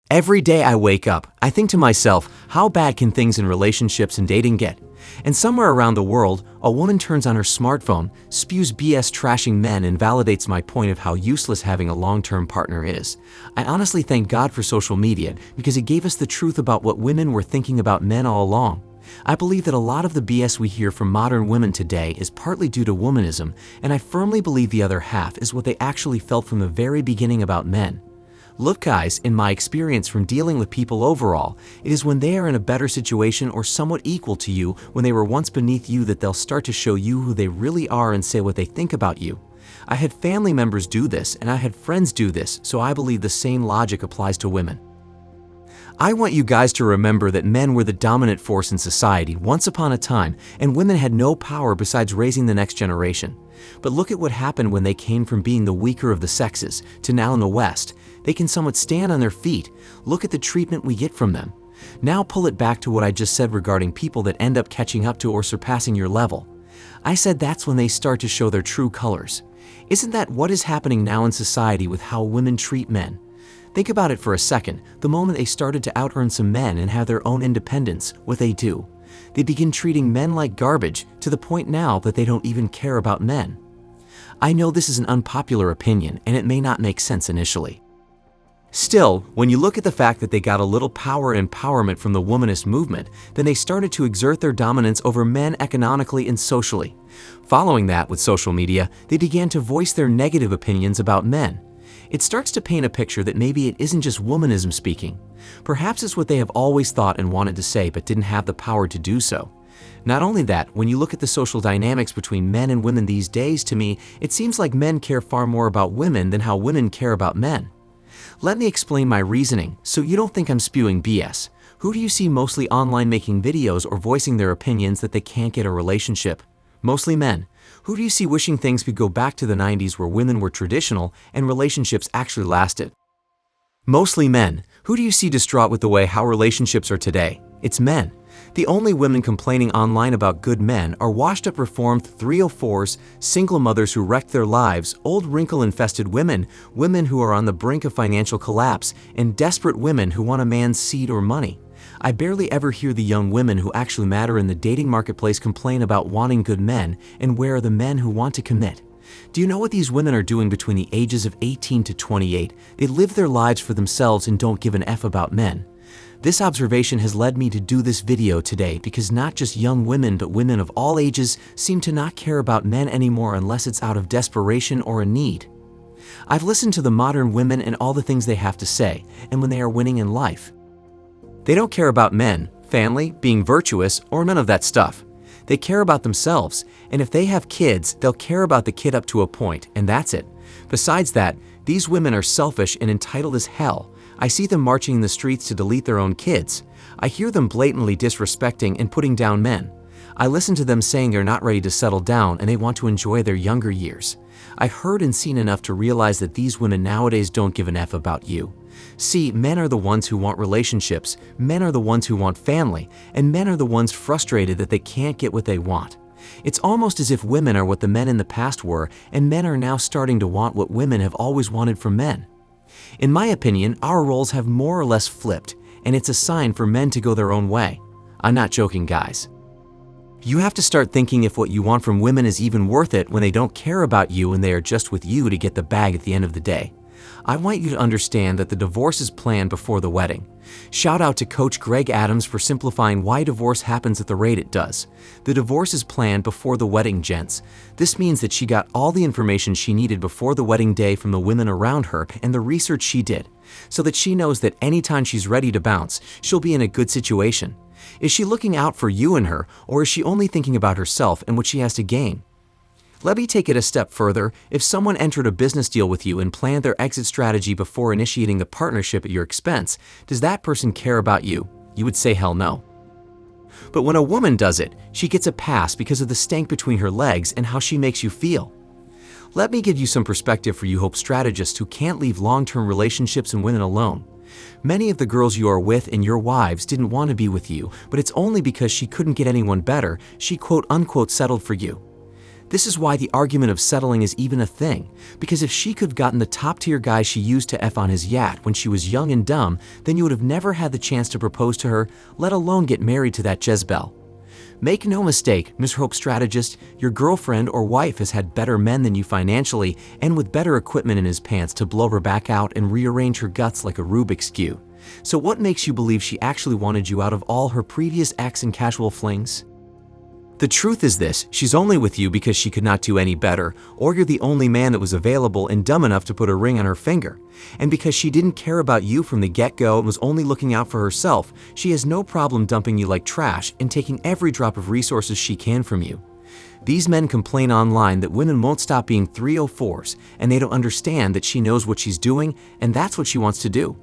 Every day I wake up, I think to myself, how bad can things in relationships and dating get? And somewhere around the world, a woman turns on her smartphone, spews BS trashing men, and validates my point of how useless having a long-term partner is. I honestly thank God for social media because it gave us the truth about what women were thinking about men all along. I believe that a lot of the BS we hear from modern women today is partly due to womanism, and I firmly believe the other half is what they actually felt from the very beginning about men. Look guys, in my experience from dealing with people overall, it is when they are in a better situation or somewhat equal to you when they were once beneath you that they'll start to show you who they really are and say what they think about you. I had family members do this and I had friends do this, so I believe the same logic applies to women. I want you guys to remember that men were the dominant force in society once upon a time, and women had no power besides raising the next generation. But look at what happened when they came from being the weaker of the sexes to now in the West. They can somewhat stand on their feet. Look at the treatment we get from them. Now pull it back to what I just said regarding people that end up catching up to or surpassing your level. I said that's when they start to show their true colors. Isn't that what is happening now in society with how women treat men? Think about it for a second. The moment they started to out-earn some men and have their own independence, what they do? They begin treating men like garbage to the point now that they don't even care about men. I know this is an unpopular opinion and it may not make sense initially. Still, when you look at the fact that they got a little power and empowerment from the womanist movement, then they started to exert their dominance over men economically and socially. Following that with social media, they began to voice their negative opinions about men. It starts to paint a picture that maybe it isn't just womanism speaking. Perhaps it's what they have always thought and wanted to say but didn't have the power to do so. Not only that, when you look at the social dynamics between men and women these days, to me, it seems like men care far more about women than how women care about men. Let me explain my reasoning so you don't think I'm spewing BS. Who do you see mostly online making videos or voicing their opinions that they can't get a relationship? Mostly men. Who do you see wishing things could go back to the 90s where women were traditional and relationships actually lasted? Mostly men. Who do you see distraught with the way how relationships are today? It's men. The only women complaining online about good men are washed-up reformed 304s, single mothers who wrecked their lives, old wrinkle-infested women, women who are on the brink of financial collapse, and desperate women who want a man's seed or money. I barely ever hear the young women who actually matter in the dating marketplace complain about wanting good men, and where are the men who want to commit? Do you know what these women are doing between the ages of 18 to 28? They live their lives for themselves and don't give an F about men. This observation has led me to do this video today because not just young women but women of all ages seem to not care about men anymore unless it's out of desperation or a need. I've listened to the modern women and all the things they have to say, and when they are winning in life, they don't care about men, family, being virtuous, or none of that stuff. They care about themselves, and if they have kids, they'll care about the kid up to a point, and that's it. Besides that, these women are selfish and entitled as hell. I see them marching in the streets to delete their own kids. I hear them blatantly disrespecting and putting down men. I listen to them saying they're not ready to settle down and they want to enjoy their younger years. I've heard and seen enough to realize that these women nowadays don't give an F about you. See, men are the ones who want relationships, men are the ones who want family, and men are the ones frustrated that they can't get what they want. It's almost as if women are what the men in the past were, and men are now starting to want what women have always wanted from men. In my opinion, our roles have more or less flipped, and it's a sign for men to go their own way. I'm not joking, guys. You have to start thinking if what you want from women is even worth it when they don't care about you and they are just with you to get the bag at the end of the day. I want you to understand that the divorce is planned before the wedding. Shout out to Coach Greg Adams for simplifying why divorce happens at the rate it does. The divorce is planned before the wedding, gents. This means that she got all the information she needed before the wedding day from the women around her and the research she did, so that she knows that anytime she's ready to bounce, she'll be in a good situation. Is she looking out for you and her, or is she only thinking about herself and what she has to gain? Let me take it a step further. If someone entered a business deal with you and planned their exit strategy before initiating the partnership at your expense, does that person care about you? You would say hell no. But when a woman does it, she gets a pass because of the stank between her legs and how she makes you feel. Let me give you some perspective for you hope strategists who can't leave long-term relationships and women alone. Many of the girls you are with and your wives didn't want to be with you, but it's only because she couldn't get anyone better, she quote-unquote settled for you. This is why the argument of settling is even a thing, because if she could have gotten the top-tier guy she used to F on his yacht when she was young and dumb, then you would have never had the chance to propose to her, let alone get married to that Jezebel. Make no mistake, Ms. Hope Strategist, your girlfriend or wife has had better men than you financially and with better equipment in his pants to blow her back out and rearrange her guts like a Rubik's Cube. So what makes you believe she actually wanted you out of all her previous ex and casual flings? The truth is this, she's only with you because she could not do any better, or you're the only man that was available and dumb enough to put a ring on her finger. And because she didn't care about you from the get-go and was only looking out for herself, she has no problem dumping you like trash and taking every drop of resources she can from you. These men complain online that women won't stop being 304s, and they don't understand that she knows what she's doing, and that's what she wants to do.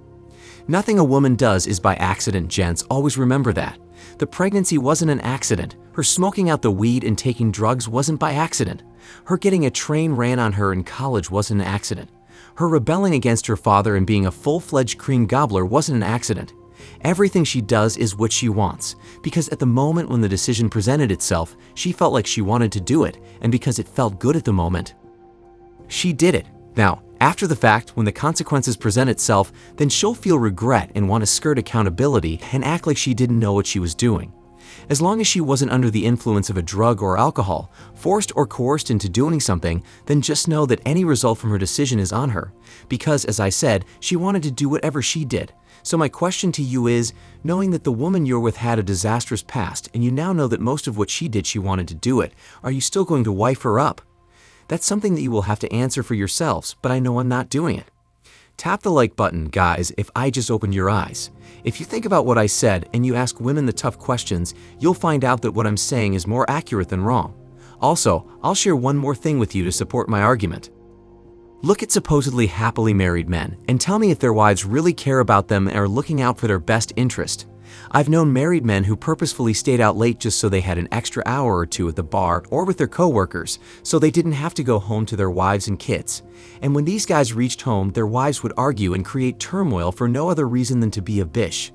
Nothing a woman does is by accident, gents, always remember that. The pregnancy wasn't an accident. Her smoking out the weed and taking drugs wasn't by accident. Her getting a train ran on her in college wasn't an accident. Her rebelling against her father and being a full-fledged cream gobbler wasn't an accident. Everything she does is what she wants, because at the moment when the decision presented itself, she felt like she wanted to do it, and because it felt good at the moment, she did it. Now, after the fact, when the consequences present itself, then she'll feel regret and want to skirt accountability and act like she didn't know what she was doing. As long as she wasn't under the influence of a drug or alcohol, forced or coerced into doing something, then just know that any result from her decision is on her. Because, as I said, she wanted to do whatever she did. So my question to you is, knowing that the woman you're with had a disastrous past, and you now know that most of what she did she wanted to do it, are you still going to wife her up? That's something that you will have to answer for yourselves, but I know I'm not doing it. Tap the like button, guys, if I just opened your eyes. If you think about what I said and you ask women the tough questions, you'll find out that what I'm saying is more accurate than wrong. Also, I'll share one more thing with you to support my argument. Look at supposedly happily married men and tell me if their wives really care about them and are looking out for their best interest. I've known married men who purposefully stayed out late just so they had an extra hour or two at the bar or with their coworkers, so they didn't have to go home to their wives and kids. And when these guys reached home, their wives would argue and create turmoil for no other reason than to be a bish.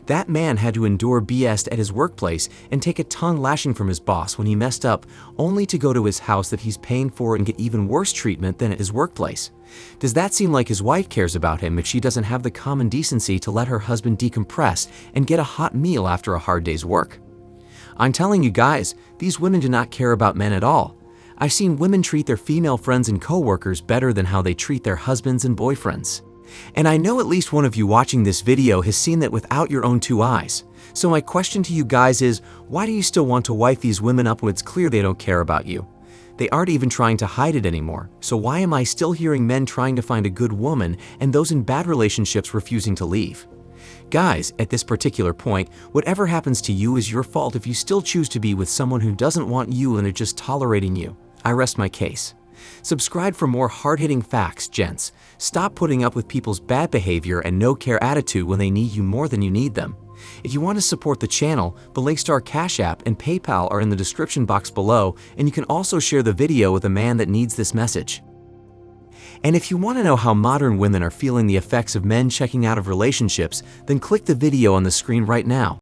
That man had to endure BS at his workplace and take a ton lashing from his boss when he messed up, only to go to his house that he's paying for and get even worse treatment than at his workplace. Does that seem like his wife cares about him if she doesn't have the common decency to let her husband decompress and get a hot meal after a hard day's work? I'm telling you guys, these women do not care about men at all. I've seen women treat their female friends and coworkers better than how they treat their husbands and boyfriends. And I know at least one of you watching this video has seen that without your own two eyes. So my question to you guys is, why do you still want to wife these women up when it's clear they don't care about you? They aren't even trying to hide it anymore. So why am I still hearing men trying to find a good woman and those in bad relationships refusing to leave? Guys, at this particular point, whatever happens to you is your fault if you still choose to be with someone who doesn't want you and are just tolerating you. I rest my case. Subscribe for more hard-hitting facts, gents. Stop putting up with people's bad behavior and no-care attitude when they need you more than you need them. If you want to support the channel, the links to our Cash App and PayPal are in the description box below, and you can also share the video with a man that needs this message. And if you want to know how modern women are feeling the effects of men checking out of relationships, then click the video on the screen right now.